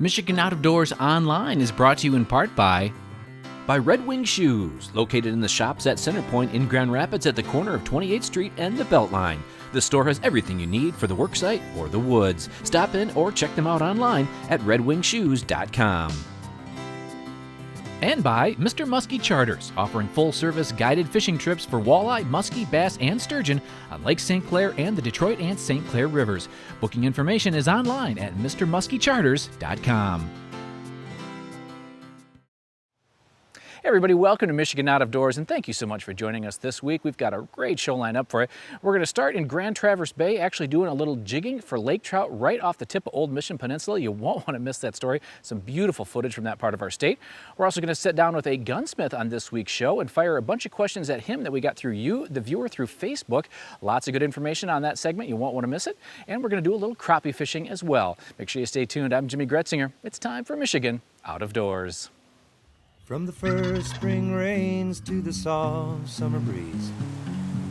Michigan Out of Doors Online is brought to you in part by Red Wing Shoes, located in the shops at Centerpoint in Grand Rapids at the corner of 28th Street and the Beltline. The store has everything you need for the worksite or the woods. Stop in or check them out online at redwingshoes.com. And by Mr. Muskie Charters, offering full-service guided fishing trips for walleye, muskie, bass, and sturgeon on Lake St. Clair and the Detroit and St. Clair rivers. Booking information is online at mrmuskiecharters.com. Hey everybody, welcome to Michigan Out of Doors, and thank you so much for joining us this week. We've got a great show lined up for you. We're going to start in Grand Traverse Bay, actually doing a little jigging for lake trout right off the tip of Old Mission Peninsula. You won't want to miss that story. Some beautiful footage from that part of our state. We're also going to sit down with a gunsmith on this week's show and fire a bunch of questions at him that we got through you, the viewer, through Facebook. Lots of good information on that segment. You won't want to miss it. And we're going to do a little crappie fishing as well. Make sure you stay tuned. I'm Jimmy Gretzinger. It's time for Michigan Out of Doors. From the first spring rains to the soft summer breeze,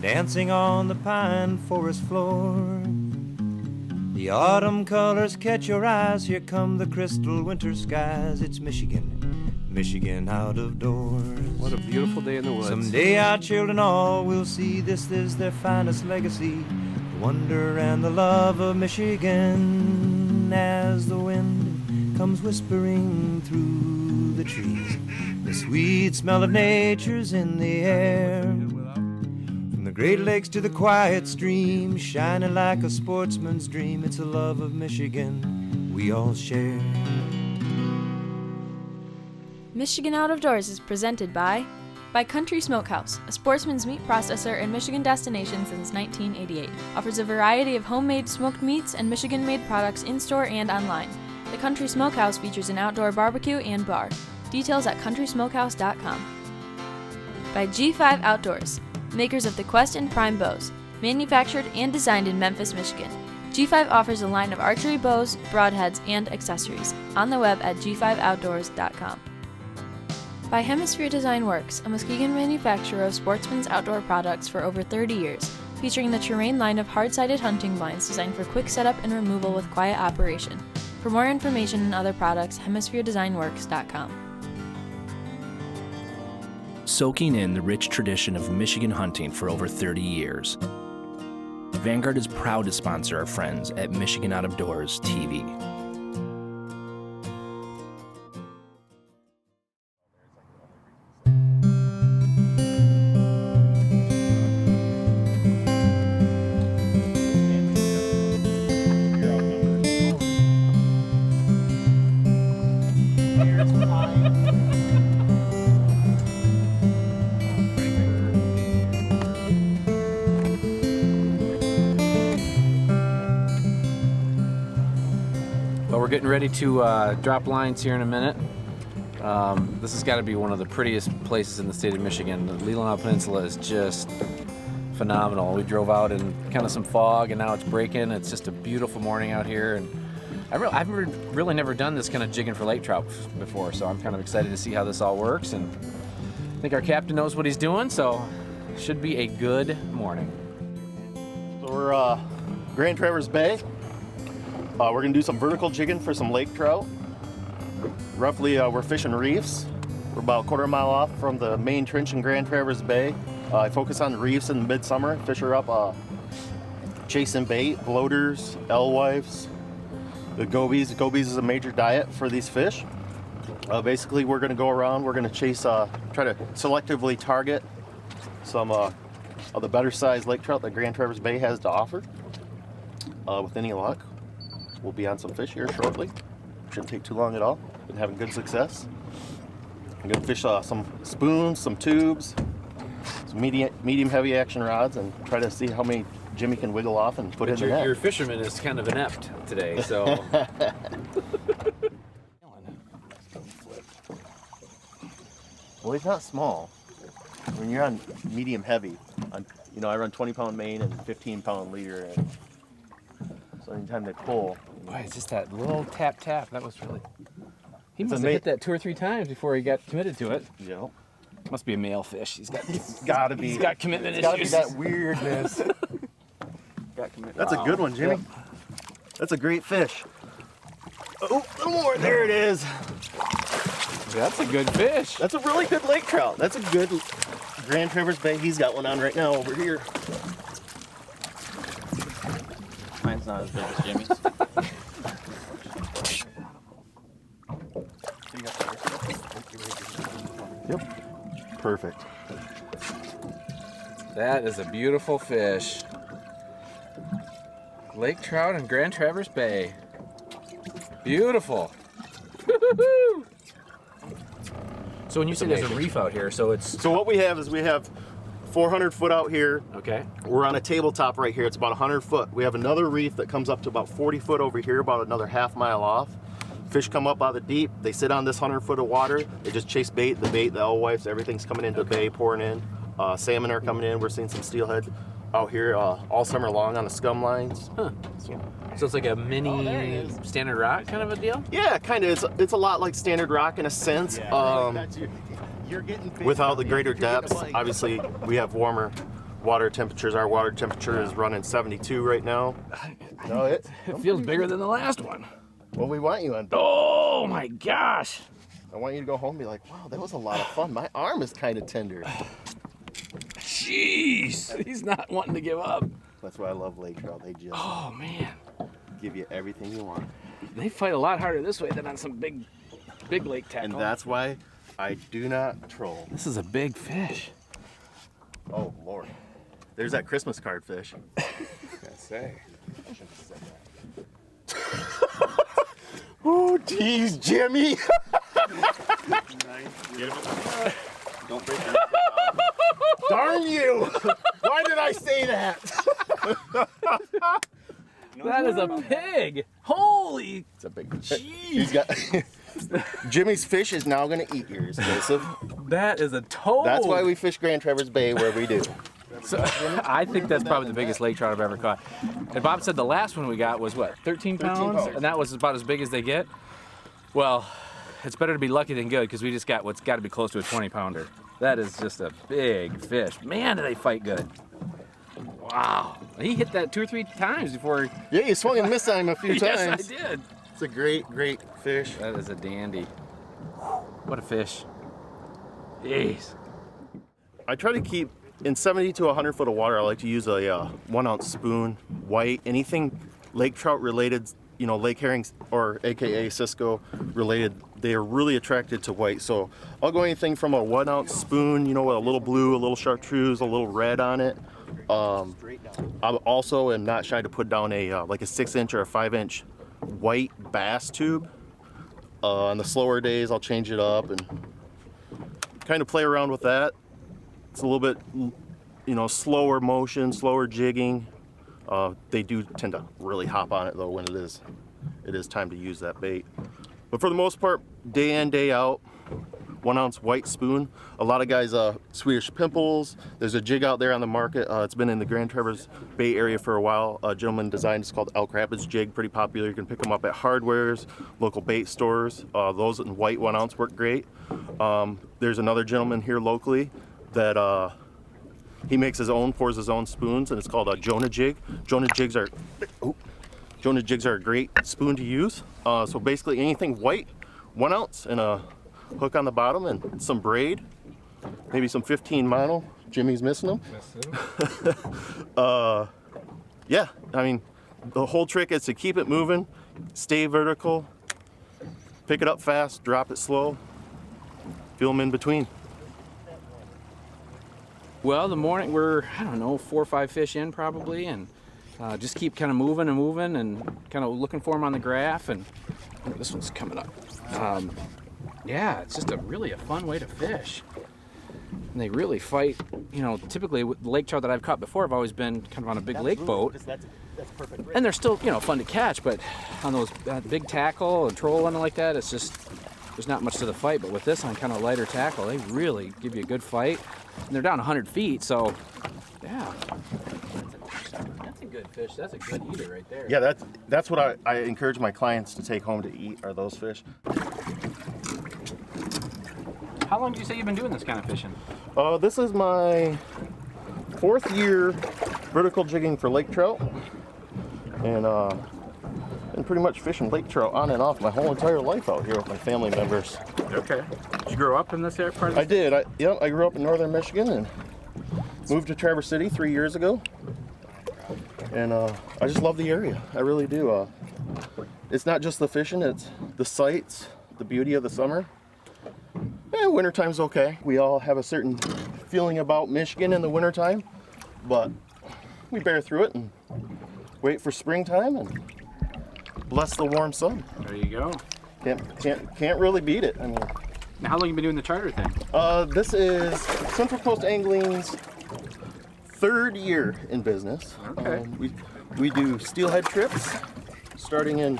dancing on the pine forest floor, the autumn colors catch your eyes. Here come the crystal winter skies. It's Michigan, Michigan out of doors. What a beautiful day in the woods. Someday our children all will see this is their finest legacy, the wonder and the love of Michigan. As the wind comes whispering through the trees, the sweet smell of nature's in the air. From the Great Lakes to the quiet stream, shining like a sportsman's dream. It's a love of Michigan we all share. Michigan Out of Doors is presented by Country Smokehouse, a sportsman's meat processor and Michigan destination since 1988. Offers a variety of homemade smoked meats and Michigan-made products in-store and online. The Country Smokehouse features an outdoor barbecue and bar. Details at countrysmokehouse.com. By G5 Outdoors, makers of the Quest and Prime bows, manufactured and designed in Memphis, Michigan. G5 offers a line of archery bows, broadheads, and accessories on the web at g5outdoors.com. By Hemisphere Design Works, a Muskegon manufacturer of sportsman's outdoor products for over 30 years, featuring the Terrain line of hard-sided hunting blinds designed for quick setup and removal with quiet operation. For more information and other products, hemispheredesignworks.com. Soaking in the rich tradition of Michigan hunting for over 30 years, Vanguard is proud to sponsor our friends at Michigan Out of Doors TV. We're getting ready to drop lines here in a minute. This has got to be one of the prettiest places in the state of Michigan. The Leelanau Peninsula is just phenomenal. We drove out in kind of some fog and now it's breaking. It's just a beautiful morning out here. And I've really never done this kind of jigging for lake trout before, so I'm kind of excited to see how this all works. And I think our captain knows what he's doing, so it should be a good morning. So we're Grand Traverse Bay. We're going to do some vertical jigging for some lake trout. Roughly, we're fishing reefs. We're about a quarter mile off from the main trench in Grand Traverse Bay. I focus on reefs in midsummer, fish her up, chasing bait, bloaters, alewives, the gobies. The gobies is a major diet for these fish. Basically, we're going to go around, we're going to chase, try to selectively target some of the better sized lake trout that Grand Traverse Bay has to offer. With any luck, we'll be on some fish here shortly. Shouldn't take too long at all. Been having good success. I'm gonna fish some spoons, some tubes, some medium heavy action rods, and try to see how many Jimmy can wiggle off and put in the net. Your fisherman is kind of inept today, so. Well, he's not small. When you're on medium heavy, I run 20-pound main and 15-pound leader, and so anytime they pull. Boy, it's just that little tap. That was really. He must have hit that 2 or 3 times before he got committed to it. Yeah. Must be a male fish. He's got be. He's got commitment It's issues. Gotta be that weirdness. That's a good one, Jimmy. That's a great fish. Oh, a little more. There it is. That's a good fish. That's a really good lake trout. That's a good Grand Traverse Bay. He's got one on right now over here. Mine's not as big as Jimmy's. Yep. Perfect. That is a beautiful fish. Lake trout in Grand Traverse Bay. Beautiful. Woo-hoo-hoo. So when you say there's a reef out here, so it's... So what we have is we have 400 foot out here. Okay. We're on a tabletop right here. It's about 100 foot. We have another reef that comes up to about 40 foot over here, about another half-mile off. Fish come up out of the deep. They sit on this 100 foot of water. They just chase bait, the alewives, everything's coming into the bay, pouring in. Salmon are coming in. We're seeing some steelhead out here all summer long on the scum lines. Huh. So it's like a mini standard rock kind of a deal? Yeah, kind of. It's a lot like standard rock in a sense. You're getting Without the greater depths, obviously we have warmer water temperatures. Our water temperature is running 72 right now. No, It feels bigger than the last one. well, we want you on. Oh my gosh. I want you to go home and be like, wow, that was a lot of fun. My arm is kind of tender. Jeez. He's not wanting to give up. That's why I love lake trout. They just Oh man. give you everything you want. They fight a lot harder this way than on some big lake tackle. And that's why I do not troll. This is a big fish. Oh, Lord. There's that Christmas card fish. I say. Oh, geez, Jimmy. Don't break your Darn you. Why did I say that? That is a pig. Holy. It's a big Jeez. He's got Jimmy's fish is now going to eat yours, Joseph. That is a toad. That's why we fish Grand Traverse Bay where we do. So, I think that's probably the biggest lake trout I've ever caught. And Bob said the last one we got was what, 13 pounds? And that was about as big as they get? Well, it's better to be lucky than good because we just got what's got to be close to a 20-pounder. That is just a big fish. Man, do they fight good. Wow. He hit that 2 or 3 times before. Yeah, you swung and missed on him a few Yes, times. I did. It's a great, great fish. That is a dandy. What a fish. Jeez. I try to keep in 70 to 100 foot of water. I like to use a 1 ounce spoon, white, anything lake trout related, you know, lake herrings or AKA Cisco related. They are really attracted to white. So I'll go anything from a 1 ounce spoon, you know, with a little blue, a little chartreuse, a little red on it. I also am not shy to put down a like a 6-inch or a 5-inch white bass tube. On the slower days, I'll change it up and kind of play around with that. It's a little bit, you know, slower motion, slower jigging. They do tend to really hop on it though when it is time to use that bait. But for the most part, day in, day out, 1 ounce white spoon. A lot of guys, Swedish pimples. There's a jig out there on the market. It's been in the Grand Traverse Bay area for a while. A gentleman designed, it's called Elk Rapids jig, pretty popular. You can pick them up at hardwares, local bait stores. Those in white 1 ounce work great. There's another gentleman here locally that he makes his own, pours his own spoons, and it's called a Jonah jig. Jonah jigs are a great spoon to use. So basically anything white, 1 ounce, and a hook on the bottom and some braid, maybe some 15 mono. Jimmy's missing them. Yeah, I mean, the whole trick is to keep it moving, stay vertical, pick it up fast, drop it slow, feel them in between. Well, the morning we're, I don't know, 4 or 5 fish in probably, and just keep kind of moving and moving and kind of looking for them on the graph. And oh, this one's coming up. Yeah, it's just really a fun way to fish. And they really fight, you know, typically with the lake trout that I've caught before have always been kind of on a big lake boat. That's perfect. And they're still, you know, fun to catch, but on those big tackle and trolling like that, it's just, there's not much to the fight. But with this on kind of lighter tackle, they really give you a good fight. And they're down 100 feet, so yeah. That's a good fish. That's a good eater right there. Yeah, that's what I encourage my clients to take home to eat, are those fish. How long did you say you've been doing this kind of fishing? This is my 4th year vertical jigging for lake trout, and been pretty much fishing lake trout on and off my whole entire life out here with my family members. Okay. Did you grow up in this area, part of I did. I grew up in northern Michigan and moved to Traverse City 3 years ago. And I just love the area. I really do. It's not just the fishing, it's the sights, the beauty of the summer. Wintertime's okay. We all have a certain feeling about Michigan in the wintertime, but we bear through it and wait for springtime and bless the warm sun. There you go. Can't really beat it. I mean, Now, how long have you been doing the charter thing? this is Central Coast Angling's 3rd year in business. Okay. We do steelhead trips starting in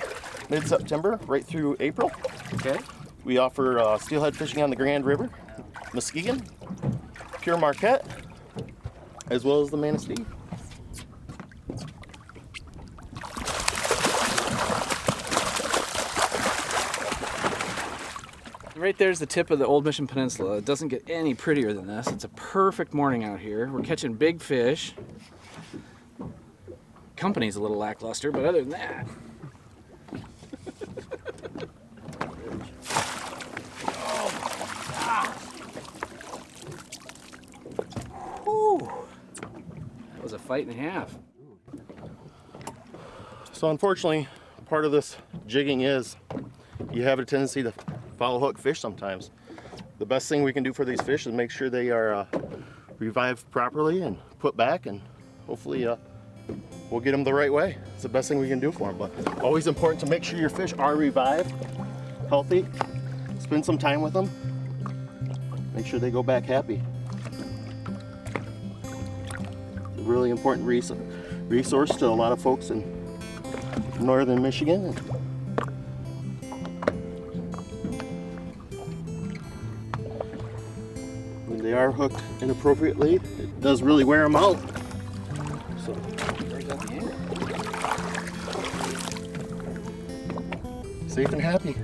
mid-September right through April. Okay. We offer steelhead fishing on the Grand River, Muskegon, Pure Marquette, as well as the Manistee. Right there's the tip of the Old Mission Peninsula. It doesn't get any prettier than this. It's a perfect morning out here. We're catching big fish. Company's a little lackluster, but other than that. That was a fight and a half. So unfortunately, part of this jigging is you have a tendency to follow hook fish sometimes. The best thing we can do for these fish is make sure they are revived properly and put back, and hopefully we'll get them the right way. It's the best thing we can do for them, but always important to make sure your fish are revived, healthy, spend some time with them, make sure they go back happy. A really important resource to a lot of folks in northern Michigan. When they are hooked inappropriately, it does really wear them out. So, there's that the end. Safe and happy.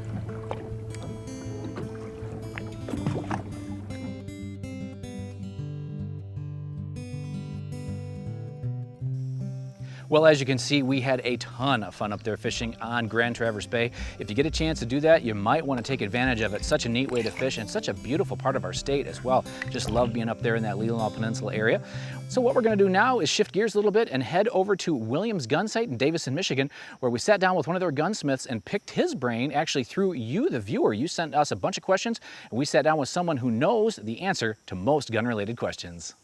Well, as you can see, we had a ton of fun up there fishing on Grand Traverse Bay. If you get a chance to do that, you might want to take advantage of it. Such a neat way to fish and such a beautiful part of our state as well. Just love being up there in that Leelanau Peninsula area. So what we're going to do now is shift gears a little bit and head over to Williams Gun Site in Davison, Michigan, where we sat down with one of their gunsmiths and picked his brain, actually through you, the viewer. You sent us a bunch of questions, and we sat down with someone who knows the answer to most gun-related questions.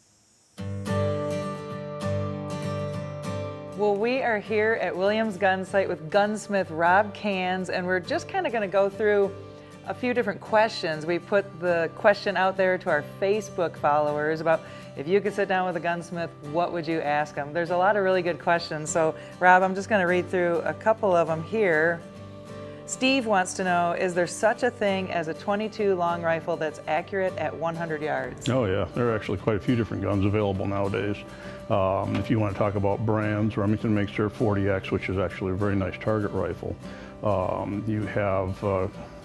Well, we are here at Williams Gun Site with gunsmith Rob Cans, and we're just kind of going to go through a few different questions. We put the question out there to our Facebook followers about if you could sit down with a gunsmith, what would you ask them? There's a lot of really good questions. So, Rob, I'm just going to read through a couple of them here. Steve wants to know, is there such a thing as a .22 long rifle that's accurate at 100 yards? Oh yeah, there are actually quite a few different guns available nowadays. If you want to talk about brands, Remington makes their 40X, which is actually a very nice target rifle. You have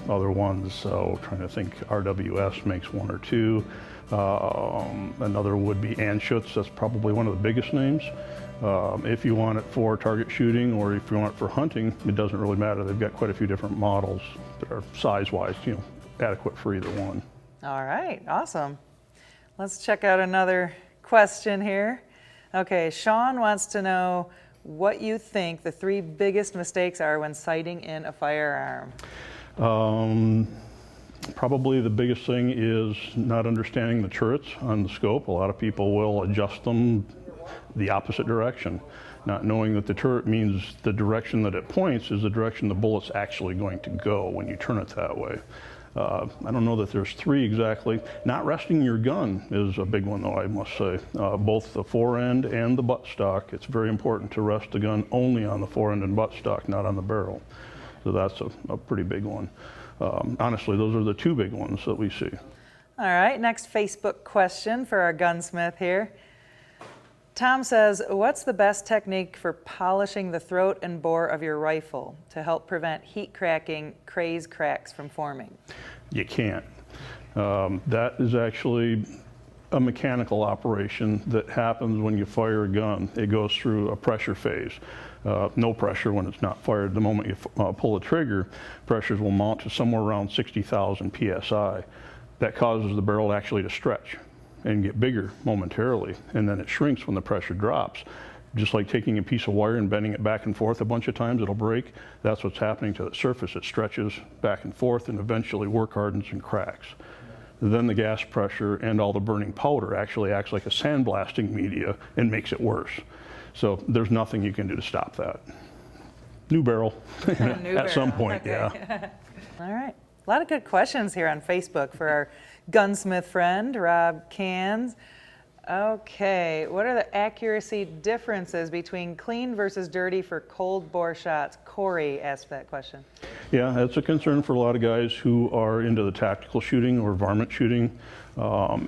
other ones, so trying to think, RWS makes one or two. Another would be Anschutz, that's probably one of the biggest names. If you want it for target shooting or if you want it for hunting, it doesn't really matter. They've got quite a few different models that are size-wise, adequate for either one. All right, awesome. Let's check out another question here. Okay, Sean wants to know what you think the 3 biggest mistakes are when sighting in a firearm. Probably the biggest thing is not understanding the turrets on the scope. A lot of people will adjust them the opposite direction, not knowing that the turret means the direction that it points is the direction the bullet's actually going to go when you turn it that way. I don't know that there's 3 exactly. Not resting your gun is a big one, though, I must say. Both the forend and the buttstock, it's very important to rest the gun only on the forend and buttstock, not on the barrel. So that's a pretty big one. Honestly, those are the 2 big ones that we see. All right, next Facebook question for our gunsmith here. Tom says, what's the best technique for polishing the throat and bore of your rifle to help prevent heat cracking, craze cracks from forming? You can't. That is actually a mechanical operation that happens when you fire a gun. It goes through a pressure phase. No pressure when it's not fired. The moment you pull the trigger, pressures will mount to somewhere around 60,000 psi. That causes the barrel actually to stretch and get bigger momentarily, and then it shrinks when the pressure drops. Just like taking a piece of wire and bending it back and forth a bunch of times, it'll break. That's what's happening to the surface. It stretches back and forth and eventually work hardens and cracks. Then the gas pressure and all the burning powder actually acts like a sandblasting media and makes it worse. So there's nothing you can do to stop that. New barrel at some point, okay. yeah. All right. A lot of good questions here on Facebook for our gunsmith friend, Rob Cans. Okay, what are the accuracy differences between clean versus dirty for cold bore shots? Corey asked that question. Yeah, that's a concern for a lot of guys who are into the tactical shooting or varmint shooting.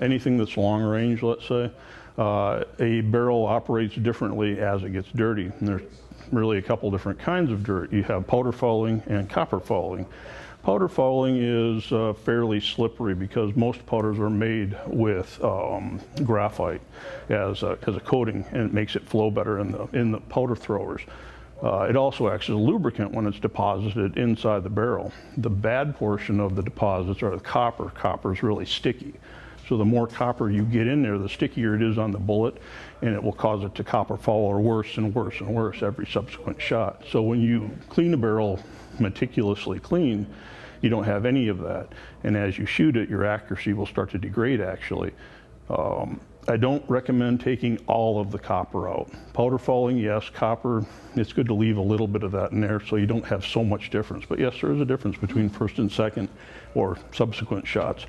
Anything that's long range, let's say. A barrel operates differently as it gets dirty. And there's really a couple different kinds of dirt. You have powder fouling and copper fouling. Powder fouling is fairly slippery because most powders are made with graphite as a coating, and it makes it flow better in the powder throwers. It also acts as a lubricant when it's deposited inside the barrel. The bad portion of the deposits are the copper. Copper is really sticky. So the more copper you get in there, the stickier it is on the bullet, and it will cause it to copper foul worse and worse and worse every subsequent shot. So when you clean a barrel meticulously clean, you don't have any of that. And as you shoot it, your accuracy will start to degrade actually. I don't recommend taking all of the copper out. Powder fouling, yes. Copper, it's good to leave a little bit of that in there so you don't have so much difference. But yes, there is a difference between first and second or subsequent shots.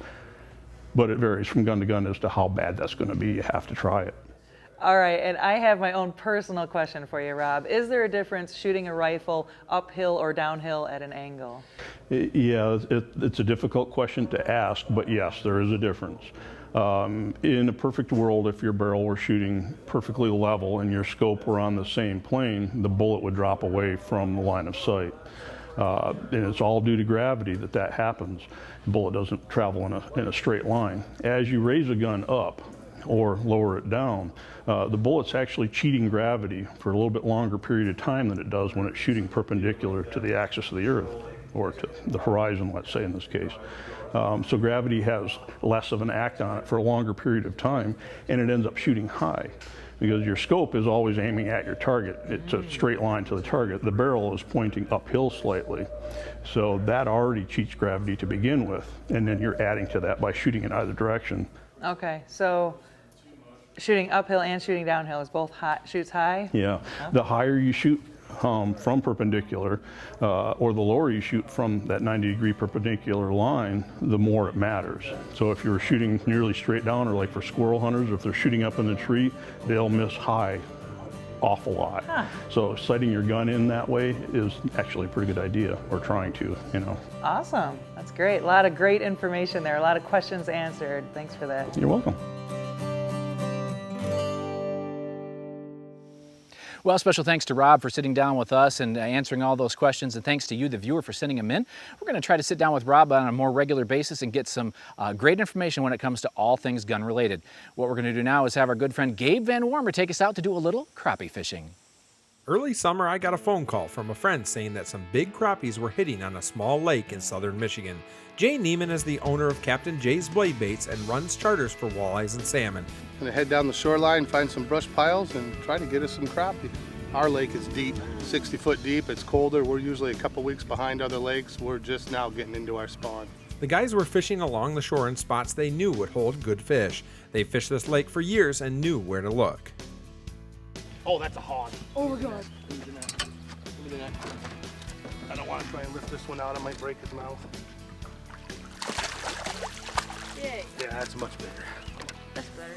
But it varies from gun to gun as to how bad that's going to be. You have to try it. All right, and I have my own personal question for you, Rob. Is there a difference shooting a rifle uphill or downhill at an angle? Yeah, it's a difficult question to ask, but yes, there is a difference. In a perfect world, if your barrel were shooting perfectly level and your scope were on the same plane, the bullet would drop away from the line of sight. And it's all due to gravity that happens. The bullet doesn't travel in a straight line. As you raise a gun up or lower it down, the bullet's actually cheating gravity for a little bit longer period of time than it does when it's shooting perpendicular to the axis of the earth, or to the horizon, let's say in this case. So gravity has less of an act on it for a longer period of time, and it ends up shooting high. Because your scope is always aiming at your target. It's a straight line to the target. The barrel is pointing uphill slightly. So that already cheats gravity to begin with, and then you're adding to that by shooting in either direction. Okay, so shooting uphill and shooting downhill is both high, shoots high? Yeah, the higher you shoot from perpendicular, or the lower you shoot from that 90-degree perpendicular line, the more it matters. So if you're shooting nearly straight down, or like for squirrel hunters, if they're shooting up in the tree, they'll miss high awful lot. Huh. So sighting your gun in that way is actually a pretty good idea, or trying to, you know. Awesome, that's great. A lot of great information there, a lot of questions answered. Thanks for that. You're welcome. Well, special thanks to Rob for sitting down with us and answering all those questions, and thanks to you, the viewer, for sending them in. We're going to try to sit down with Rob on a more regular basis and get some great information when it comes to all things gun related. What we're going to do now is have our good friend Gabe Van Warmer take us out to do a little crappie fishing. Early summer, I got a phone call from a friend saying that some big crappies were hitting on a small lake in southern Michigan. Jay Neiman is the owner of Captain Jay's Blade Baits and runs charters for walleyes and salmon. Gonna head down the shoreline, find some brush piles, and try to get us some crappie. Our lake is deep, 60 foot deep. It's colder. We're usually a couple weeks behind other lakes. We're just now getting into our spawn. The guys were fishing along the shore in spots they knew would hold good fish. They fished this lake for years and knew where to look. Oh, that's a hog. Oh my God. Give me the net. I don't want to try and lift this one out. I might break his mouth. Yay. Yeah, that's much bigger. That's better.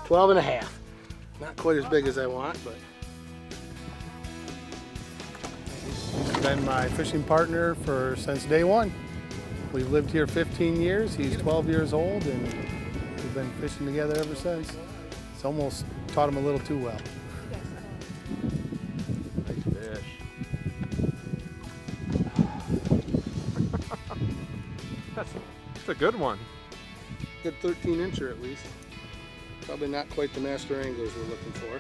12 and a half. Not quite as big as I want, but. He's been my fishing partner since day one. We've lived here 15 years. He's 12 years old, and we've been fishing together ever since. It's almost taught him a little too well. Nice fish. That's a good one. Good 13-incher at least. Probably not quite the master anglers we're looking for.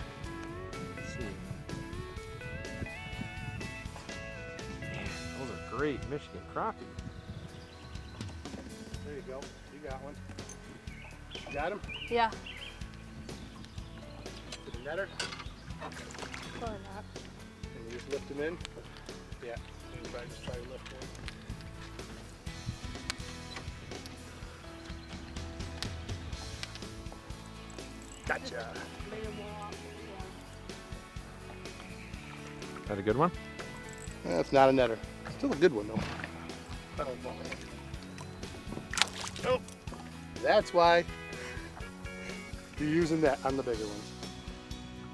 Let's see. Man, those are great Michigan crappie. There you go. You got one. You got him? Yeah. With a netter? Probably not. And you just lift him in? Yeah. And just try to lift him. Gotcha. Made him walk. Is that a good one? That's not a netter. Still a good one though. Oh, that's why you're using that on the bigger ones.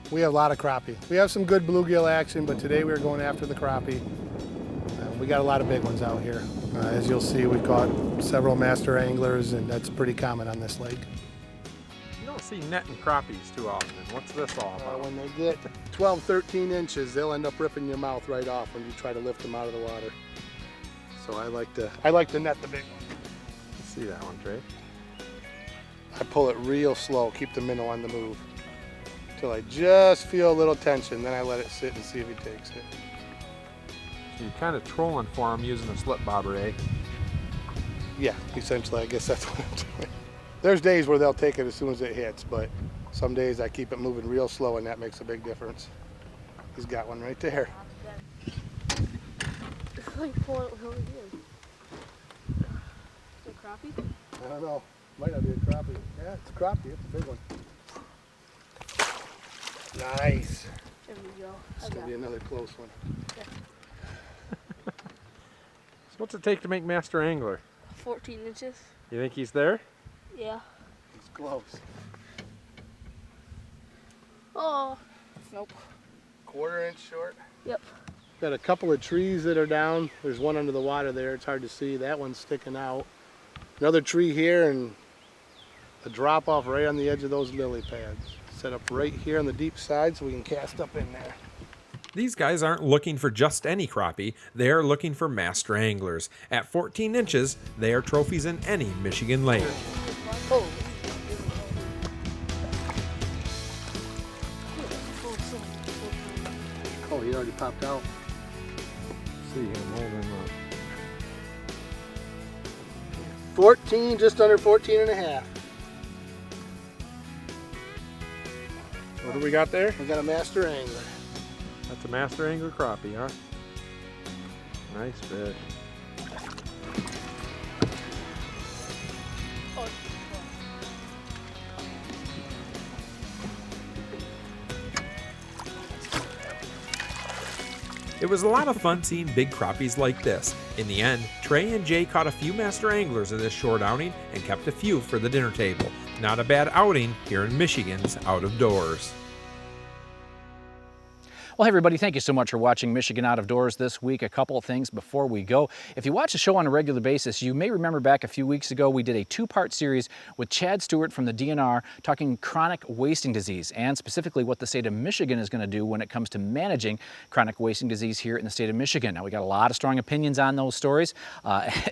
We have a lot of crappie. We have some good bluegill action, but today we're going after the crappie. We got a lot of big ones out here. As you'll see, we caught several master anglers, and that's pretty common on this lake. You don't see netting crappies too often. What's this all about? When they get 12, 13 inches, they'll end up ripping your mouth right off when you try to lift them out of the water. So I like to net the big one. Let's see that one, Trey. I pull it real slow, keep the minnow on the move, till I just feel a little tension. Then I let it sit and see if he takes it. So you're kind of trolling for him using a slip bobber, eh? Yeah, essentially, I guess that's what I'm doing. There's days where they'll take it as soon as it hits, but some days I keep it moving real slow, and that makes a big difference. He's got one right there. It's like pulling it over here. Is it crappie? I don't know. Might not be a crappie. Yeah, it's a crappie. It's a big one. Nice. There we go. It's going to be another close one. So what's it take to make master angler? 14 inches. You think he's there? Yeah. He's close. Oh. Nope. Quarter-inch short. Yep. Got a couple of trees that are down. There's one under the water there. It's hard to see. That one's sticking out. Another tree here and a drop off right on the edge of those lily pads. Set up right here on the deep side so we can cast up in there. These guys aren't looking for just any crappie, they are looking for master anglers. At 14 inches, they are trophies in any Michigan lake. Oh. Oh, he already popped out. See him holding up. 14, just under 14 and a half. What do we got there? We got a master angler. That's a master angler crappie, huh? Nice fish. It was a lot of fun seeing big crappies like this. In the end, Trey and Jay caught a few master anglers in this short outing and kept a few for the dinner table. Not a bad outing here in Michigan's Out of Doors. Well, hey everybody, thank you so much for watching Michigan Out of Doors this week. A couple of things before we go. If you watch the show on a regular basis, you may remember back a few weeks ago we did a two-part series with Chad Stewart from the DNR talking chronic wasting disease and specifically what the state of Michigan is going to do when it comes to managing chronic wasting disease here in the state of Michigan. Now, we got a lot of strong opinions on those stories.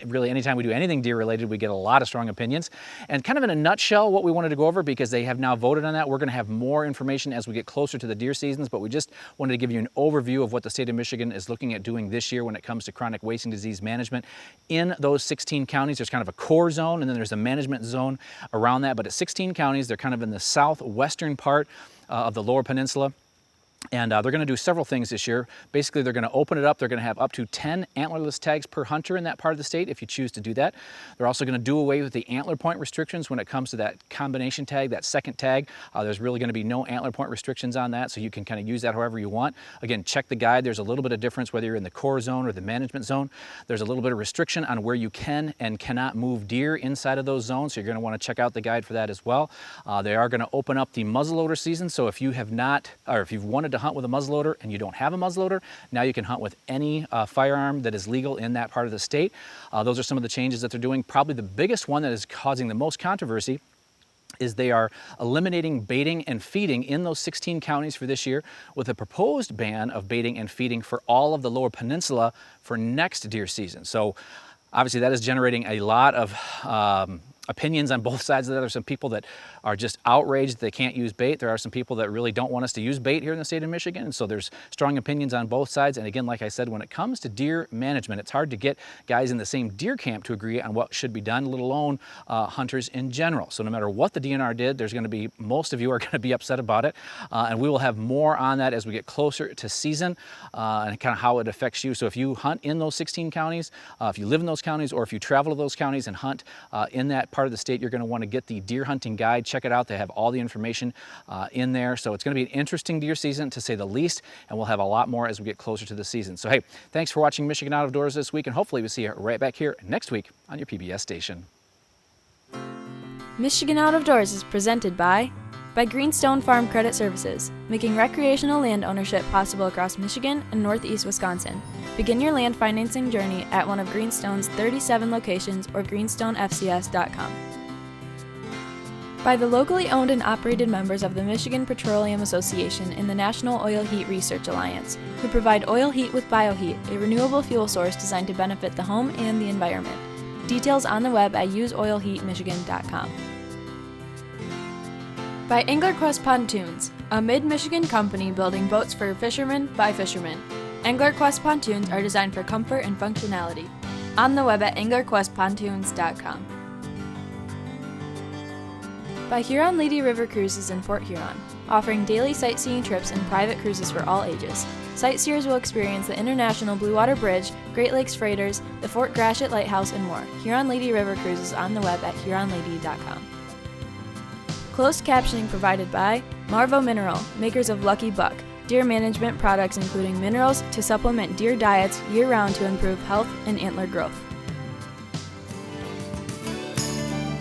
Really, anytime we do anything deer related, we get a lot of strong opinions. And kind of in a nutshell, what we wanted to go over, because they have now voted on that, we're going to have more information as we get closer to the deer seasons, but we just wanted to give you an overview of what the state of Michigan is looking at doing this year when it comes to chronic wasting disease management. In those 16 counties, there's kind of a core zone and then there's a management zone around that, but at 16 counties, they're kind of in the southwestern part of the Lower Peninsula. And they're going to do several things this year. Basically, they're going to open it up. They're going to have up to 10 antlerless tags per hunter in that part of the state if you choose to do that. They're also going to do away with the antler point restrictions when it comes to that combination tag, that second tag. There's really going to be no antler point restrictions on that, so you can kind of use that however you want. Again, check the guide. There's a little bit of difference whether you're in the core zone or the management zone. There's a little bit of restriction on where you can and cannot move deer inside of those zones, so you're going to want to check out the guide for that as well. They are going to open up the muzzleloader season, so if you have not, or if you've wanted to hunt with a muzzleloader and you don't have a muzzleloader, now you can hunt with any firearm that is legal in that part of the state. Those are some of the changes that they're doing. Probably the biggest one that is causing the most controversy is they are eliminating baiting and feeding in those 16 counties for this year, with a proposed ban of baiting and feeding for all of the Lower Peninsula for next deer season. So obviously that is generating a lot of opinions on both sides of that. There's some people that are just outraged that they can't use bait. There are some people that really don't want us to use bait here in the state of Michigan, and so there's strong opinions on both sides. And again, like I said, when it comes to deer management, it's hard to get guys in the same deer camp to agree on what should be done, let alone hunters in general. So no matter what the DNR did, there's going to be, most of you are going to be upset about it, and we will have more on that as we get closer to season and kind of how it affects you. So if you hunt in those 16 counties, if you live in those counties, or if you travel to those counties and hunt in that part of the state, you're going to want to get the deer hunting guide. Check it out. They have all the information in there. So it's going to be an interesting deer season, to say the least, and we'll have a lot more as we get closer to the season. So hey, thanks for watching Michigan Out of Doors this week, and hopefully we'll see you right back here next week on your PBS station. Michigan Out of Doors is presented by Greenstone Farm Credit Services, making recreational land ownership possible across Michigan and northeast Wisconsin. Begin your land financing journey at one of Greenstone's 37 locations or greenstonefcs.com. By the locally owned and operated members of the Michigan Petroleum Association and the National Oil Heat Research Alliance, who provide oil heat with bioheat, a renewable fuel source designed to benefit the home and the environment. Details on the web at useoilheatmichigan.com. By AnglerQuest Pontoons, a mid-Michigan company building boats for fishermen by fishermen. AnglerQuest pontoons are designed for comfort and functionality. On the web at anglerquestpontoons.com. By Huron Lady River Cruises in Fort Huron, offering daily sightseeing trips and private cruises for all ages. Sightseers will experience the International Blue Water Bridge, Great Lakes Freighters, the Fort Gratiot Lighthouse, and more. Huron Lady River Cruises on the web at huronlady.com. Closed captioning provided by Marvo Mineral, makers of Lucky Buck, deer management products including minerals to supplement deer diets year-round to improve health and antler growth.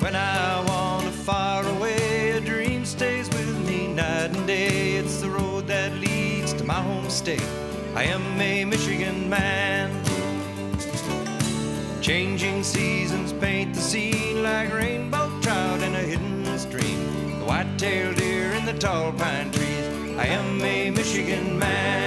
When I wander far away, a dream stays with me night and day. It's the road that leads to my home state. I am a Michigan man. Changing seasons paint the scene like rainbow trout in a hidden stream. The white-tailed deer in the tall pine trees. I am a Michigan man.